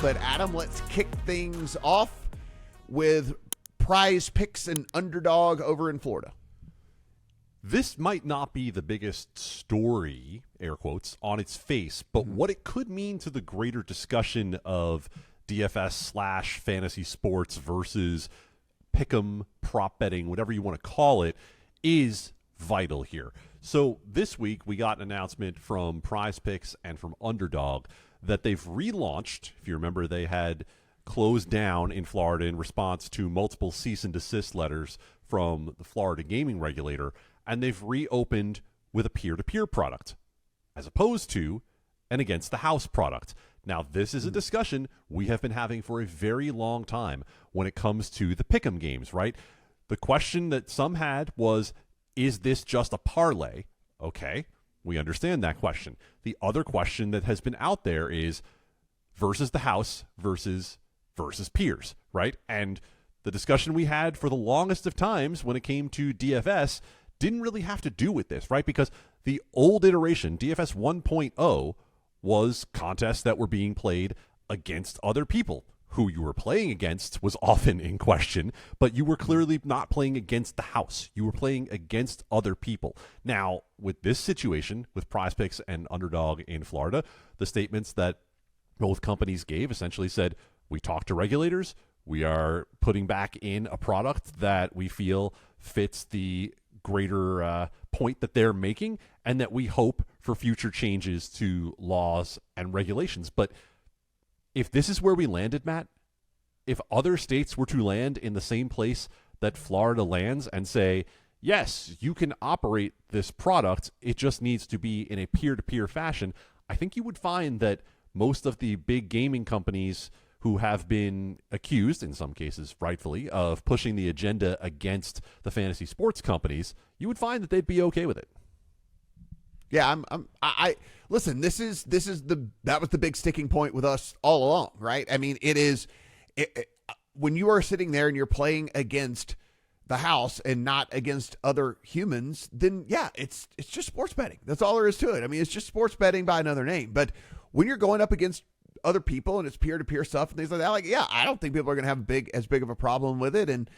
But Adam, let's kick things off with PrizePicks and Underdog over in Florida. This might not be the biggest story, air quotes, on its face, but what it could mean to the greater discussion of DFS/fantasy sports versus pick'em, prop betting, whatever you want to call it, is vital here. So this week we got an announcement from PrizePicks and from Underdog that they've relaunched. If you remember, they had closed down in Florida in response to multiple cease and desist letters from the Florida gaming regulator, and they've reopened with a peer-to-peer product as opposed to an against the house product. Now, this is a discussion we have been having for a very long time when it comes to the pick'em games, right? The question that some had was, is this just a parlay? Okay, we understand that question. The other question that has been out there is versus the house versus peers, right? And the discussion we had for the longest of times when it came to DFS didn't really have to do with this, right? Because the old iteration, DFS 1.0, was contests that were being played against other people. Who you were playing against was often in question, but you were clearly not playing against the house. You were playing against other people. Now, with this situation, with PrizePicks and Underdog in Florida, the statements that both companies gave essentially said, we talked to regulators, we are putting back in a product that we feel fits the greater point that they're making, and that we hope for future changes to laws and regulations. But if this is where we landed, Matt, if other states were to land in the same place that Florida lands and say, yes, you can operate this product, it just needs to be in a peer-to-peer fashion, I think you would find that most of the big gaming companies who have been accused, in some cases rightfully, of pushing the agenda against the fantasy sports companies, you would find that they'd be okay with it. Yeah, I listen, that was the big sticking point with us all along, right? I mean, when you are sitting there and you're playing against the house and not against other humans, then yeah, it's just sports betting. That's all there is to it. I mean, it's just sports betting by another name. But when you're going up against other people and it's peer-to-peer stuff and things like that, like, yeah, I don't think people are going to have as big of a problem with it. And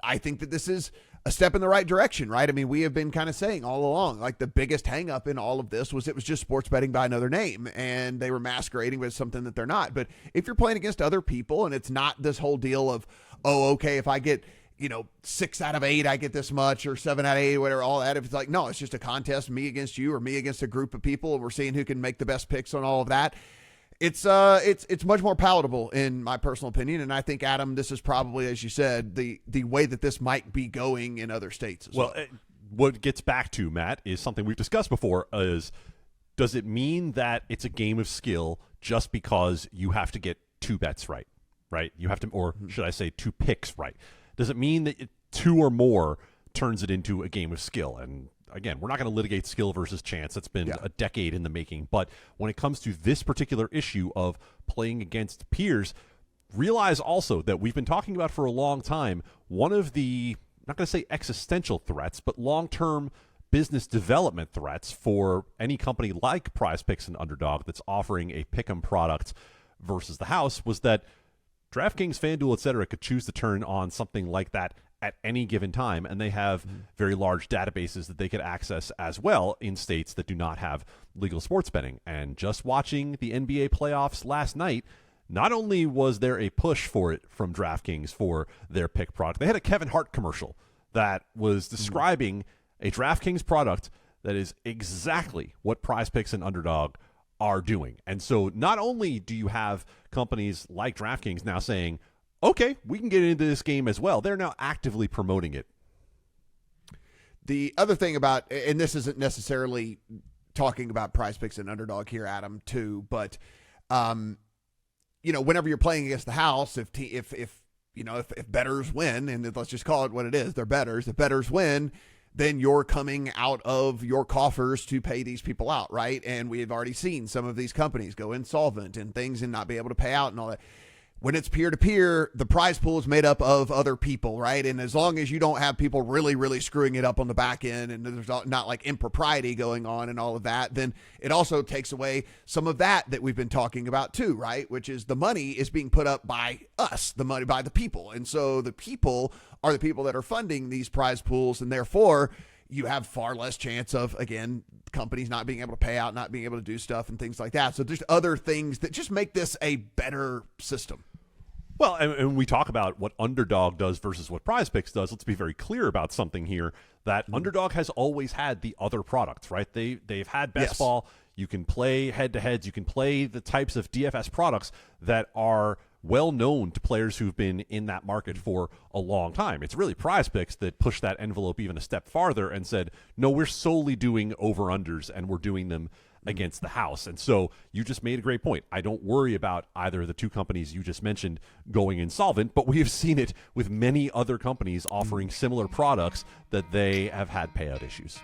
I think that this is a step in the right direction, right? I mean, we have been kind of saying all along, like the biggest hang up in all of this was it was just sports betting by another name and they were masquerading with something that they're not. But if you're playing against other people and it's not this whole deal of, oh, okay, if I get, 6 out of 8, I get this much, or 7 out of 8, whatever, all that. If it's like, no, it's just a contest, me against you or me against a group of people, and we're seeing who can make the best picks on all of that. It's much more palatable in my personal opinion, and I think, Adam, this is probably, as you said, the way that this might be going in other states as well. What it gets back to, Matt, is something we've discussed before, is does it mean that it's a game of skill just because you have to get 2 bets right? You have to, or should I say 2 picks right? Does it mean that 2 or more turns it into a game of skill? And again, we're not going to litigate skill versus chance. That's been a decade in the making. But when it comes to this particular issue of playing against peers, realize also that we've been talking about for a long time, one of the, I'm not going to say existential threats, but long-term business development threats for any company like PrizePicks and Underdog that's offering a pick'em product versus the house was that DraftKings, FanDuel, et cetera, could choose to turn on something like that at any given time, and they have very large databases that they could access as well in states that do not have legal sports betting. And just watching the NBA playoffs last night, not only was there a push for it from DraftKings for their pick product, they had a Kevin Hart commercial that was describing a DraftKings product that is exactly what PrizePicks and Underdog are doing. And so not only do you have companies like DraftKings now saying, okay, we can get into this game as well, they're now actively promoting it. The other thing about, and this isn't necessarily talking about PrizePicks and Underdog here, Adam, too, but whenever you're playing against the house, if bettors win, and let's just call it what it is, they're bettors. If bettors win, then you're coming out of your coffers to pay these people out, right? And we have already seen some of these companies go insolvent and things and not be able to pay out and all that. when it's peer-to-peer, the prize pool is made up of other people, right? And as long as you don't have people really, really screwing it up on the back end and there's not like impropriety going on and all of that, then it also takes away some of that we've been talking about too, right? Which is the money is being put up by us, the money by the people. And so the people are the people that are funding these prize pools, and therefore you have far less chance of, again, companies not being able to pay out, not being able to do stuff and things like that. So there's other things that just make this a better system. Well, and we talk about what Underdog does versus what PrizePicks does. Let's be very clear about something here, that Underdog has always had the other products, right? They've had best ball. You can play head-to-heads. You can play the types of DFS products that are well known to players who've been in that market for a long time. It's really PrizePicks that pushed that envelope even a step farther and said, no, we're solely doing over-unders, and we're doing them against the house. And so you just made a great point. I don't worry about either of the two companies you just mentioned going insolvent, but we have seen it with many other companies offering similar products that they have had payout issues.